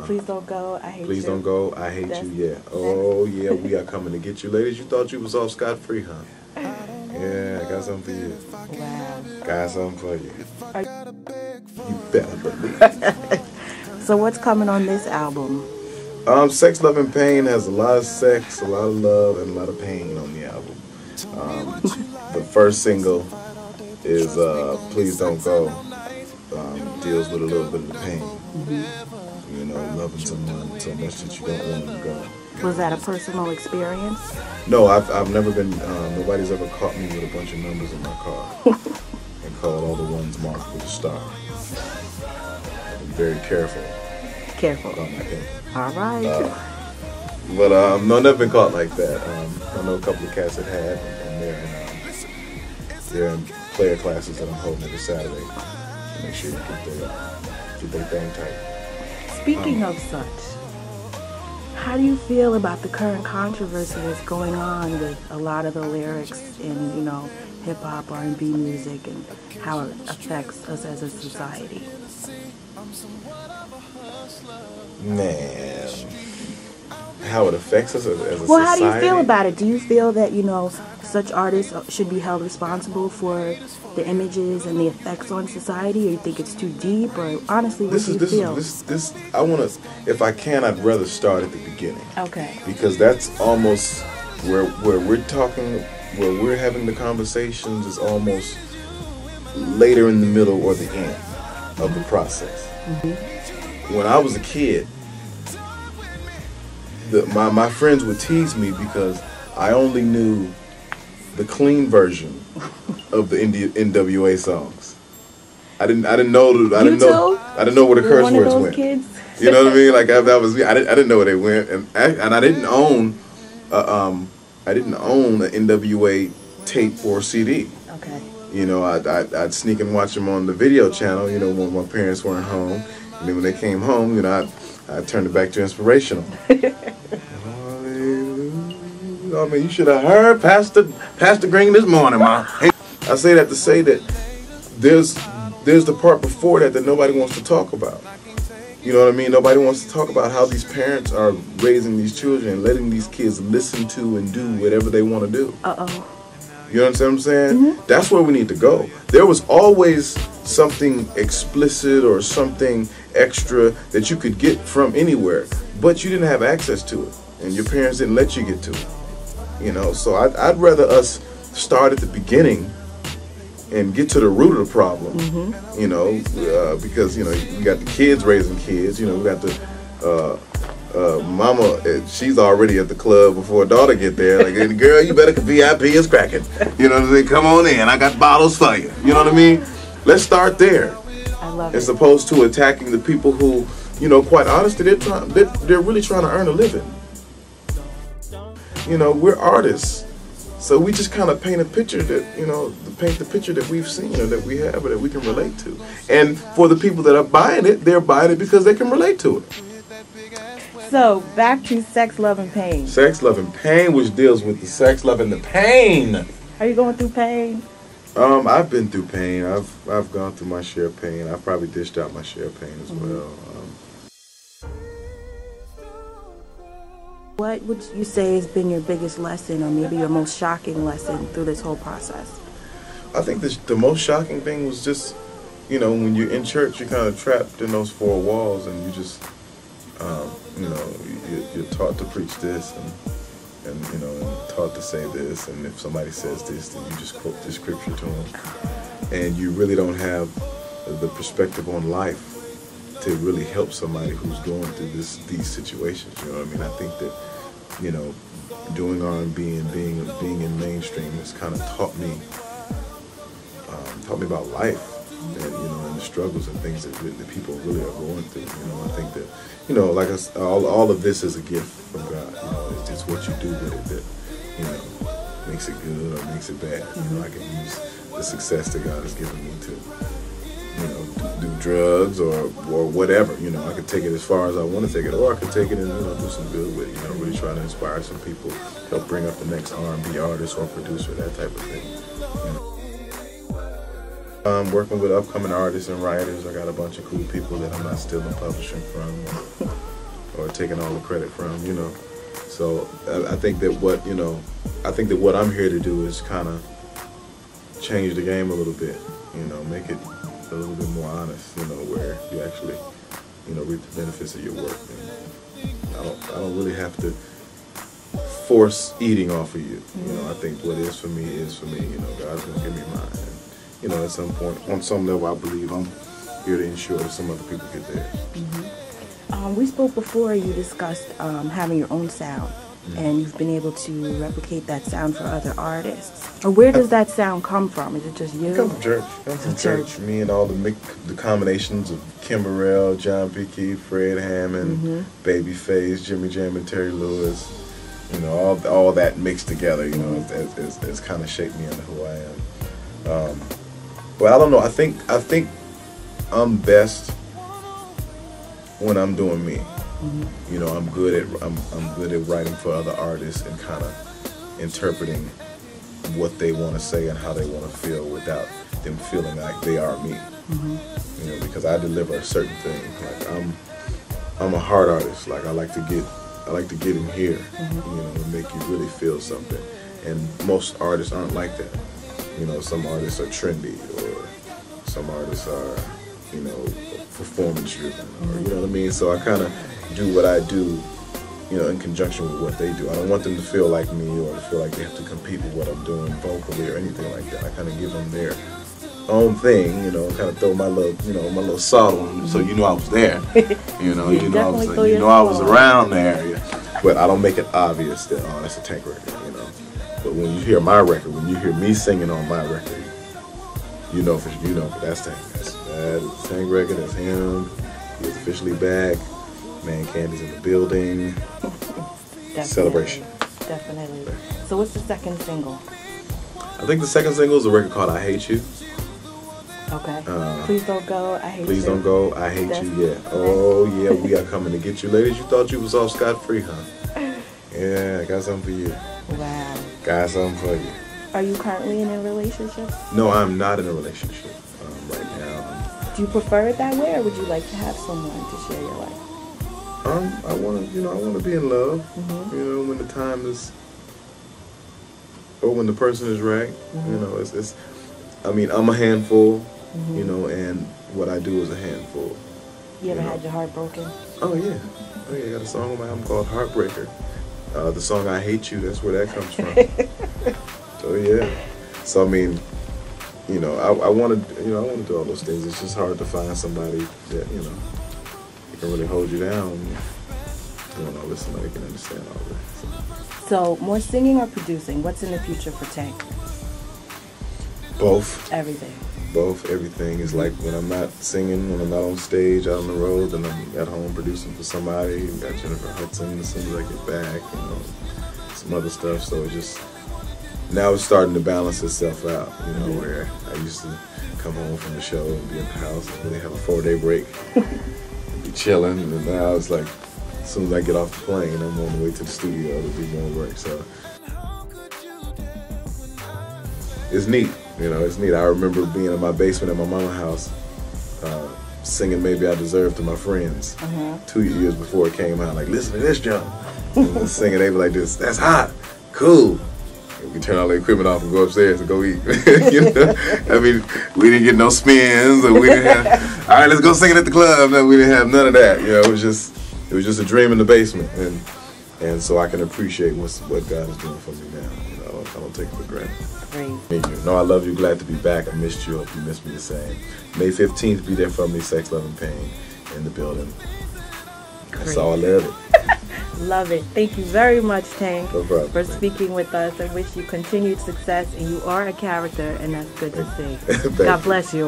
Please Don't Go, I Hate You. Please Don't Go, I Hate You, yeah. Oh, yeah, we are coming to get you. Ladies, you thought you was off scot-free, huh? Yeah, I got something for you. Wow. Got something for you. You better believe it. So what's coming on this album? Sex, Love, and Pain has a lot of sex, a lot of love, and a lot of pain on the album. The first single is Please Don't Go. Deals with a little bit of the pain. You know, loving someone so much that you don't want them to go. Was that a personal experience? No, I've never been, nobody's ever caught me with a bunch of numbers in my car and called all the ones marked with a star. I'm very careful. Careful. About my pain. All right. But no, never been caught like that. I know a couple of cats that had, and they're in player classes that I'm holding every Saturday. Make sure you get their thing tight. Speaking of such, how do you feel about the current controversy that's going on with a lot of the lyrics in, you know, hip hop, R&B music, and how it affects us as a society? Man, how it affects us as a society? Well, how do you feel about it? Do you feel that, you know, such artists should be held responsible for the images and the effects on society, or you think it's too deep, or honestly, what do you feel? I want to, if I can, I'd rather start at the beginning. Okay. Because that's almost where we're talking, where we're having the conversations is almost later in the middle or the end of the process. When I was a kid, my friends would tease me because I only knew the clean version of the NWA songs. I didn't know where the curse words went. Kids? You know what I mean? Like that was me. I didn't know where they went, and I didn't own an NWA tape or CD. Okay. You know, I'd sneak and watch them on the video channel. You know, when my parents weren't home, and then when they came home, you know, I turned it back to inspirational. I mean, you should have heard Pastor Green this morning, Ma. I say that to say that there's the part before that nobody wants to talk about. You know what I mean? Nobody wants to talk about how these parents are raising these children and letting these kids listen to and do whatever they want to do. You understand what I'm saying? That's where we need to go. There was always something explicit or something extra that you could get from anywhere, but you didn't have access to it, and your parents didn't let you get to it. You know, so I'd rather us start at the beginning and get to the root of the problem. You know, because you know we got the kids raising kids. You know, we got the mama. She's already at the club before daughter get there. Like, girl, you better VIP is cracking. You know what I'm saying? Come on in. I got bottles for you. You know what I mean? Let's start there. I love it. As opposed to attacking the people who, you know, quite honestly, they're really trying to earn a living. You know, we're artists, so we just kind of paint a picture that, you know, paint the picture that we've seen or that we have or that we can relate to. And for the people that are buying it, they're buying it because they can relate to it. So, back to Sex, Love, and Pain. Sex, Love, and Pain, which deals with the sex, love, and the pain. Are you going through pain? I've been through pain. I've gone through my share of pain. I've probably dished out my share of pain as well. What would you say has been your biggest lesson, or maybe your most shocking lesson through this whole process? I think the most shocking thing was just, you know, when you're in church, you're kind of trapped in those four walls, and you just, you know, you're taught to preach this, and you know, and taught to say this, and if somebody says this, then you just quote this scripture to them, and you really don't have the perspective on life to really help somebody who's going through these situations. You know what I mean? I think that, you know, doing R&B and being in mainstream has kind of taught me about life, and you know, and the struggles and things that people really are going through. You know, I think that, you know, like all of this is a gift from God. You know, it's what you do with it that, you know, makes it good or makes it bad. You know, I can use the success that God has given me to, you know, do drugs or whatever. You know, I could take it as far as I want to take it, or I could take it and, you know, do some good with it. You know, really try to inspire some people, help bring up the next R&B artist or producer, that type of thing. You know. I'm working with upcoming artists and writers. I got a bunch of cool people that I'm not stealing publishing from. or taking all the credit from, you know. So I think that what, you know, I think that what I'm here to do is kind of change the game a little bit, you know, make it a little bit more honest, you know, where you actually, you know, reap the benefits of your work. And I don't really have to force eating off of you. You know, I think what is for me is for me. You know, God's gonna give me mine. And, you know, at some point, on some level, I believe I'm here to ensure that some other people get theirs. We spoke before. You discussed having your own sound, and you've been able to replicate that sound for other artists. Or where does that sound come from? Is it just you? It comes from church. It comes from church. Me and all the combinations of Kim Burrell, John P. Key, Fred Hammond, Babyface, Jimmy Jam, and Terry Lewis. You know, all that mixed together. You know, it's kind of shaped me into who I am. But I don't know. I think I'm best when I'm doing me. You know, I'm good at writing for other artists and kind of interpreting what they want to say and how they want to feel without them feeling like they are me. You know, because I deliver a certain thing. Like I'm a heart artist. Like I like to get in here. You know, and make you really feel something. And most artists aren't like that. You know, some artists are trendy, or some artists are, you know, performance driven, or, you know what I mean? So I kind of do what I do, you know, in conjunction with what they do. I don't want them to feel like me or to feel like they have to compete with what I'm doing vocally or anything like that. I kind of give them their own thing, you know, kind of throw my little, you know, my little salt on them, so you know I was there. You know, I was around there. Yeah. But I don't make it obvious that, oh, that's a Tank record, you know. But when you hear my record, when you hear me singing on my record, you know that's Tank. That's Tank record. That's him. He's officially back. Man Candy's in the building. Celebration. Definitely. So what's the second single? I think the second single is a record called "I Hate You." Okay. Please don't go. I hate you. Please don't go. I hate you. Yeah. Oh yeah, we are coming to get you, ladies. You thought you was off scot-free, huh? Yeah, I got something for you. Wow. Got something for you. Are you currently in a relationship? No, I'm not in a relationship right now. Do you prefer it that way, or would you like to have someone to share your life? I want to be in love. You know, when the time is, or when the person is right. You know, it's. I mean, I'm a handful. You know, and what I do is a handful. You ever had your heart broken? Oh yeah. I got a song on my album called "Heartbreaker." The song "I Hate You." That's where that comes from. So yeah. So I mean, you know, I want to do all those things. It's just hard to find somebody that, you know, can really hold you down. Doing all this, somebody can understand all that. So more singing or producing? What's in the future for Tank? Both. Everything. Both. Everything is like when I'm not singing, when I'm not on stage, out on the road, then I'm at home producing for somebody. We got Jennifer Hudson as soon as I get back, you know, some other stuff. So it just, now it's starting to balance itself out, you know, where I used to come home from the show and be in the house and really have a 4-day break and be chilling. And now it's like, as soon as I get off the plane, I'm on the way to the studio to do more work. So it's neat, you know, it's neat. I remember being in my basement at my mama's house, singing "Maybe I Deserve" to my friends 2 years before it came out. Like, listen to this jump. And singing, they were like this, "That's hot, cool." We turn all the equipment off and go upstairs and go eat. You know? I mean, we didn't get no spins, or we didn't have, all right, let's go sing it at the club. No, we didn't have none of that. You know, it was just a dream in the basement, and so I can appreciate what God is doing for me now. You know, I don't take it for granted. Great. Thank you. No, I love you. Glad to be back. I missed you. Hope you missed me the same. May 15th, be there for me. Sex, Love, and Pain in the building. That's all. I love it. Love it. Thank you very much, Tank, no problem, for speaking with us. I wish you continued success, and you are a character, and that's good to see. God bless you.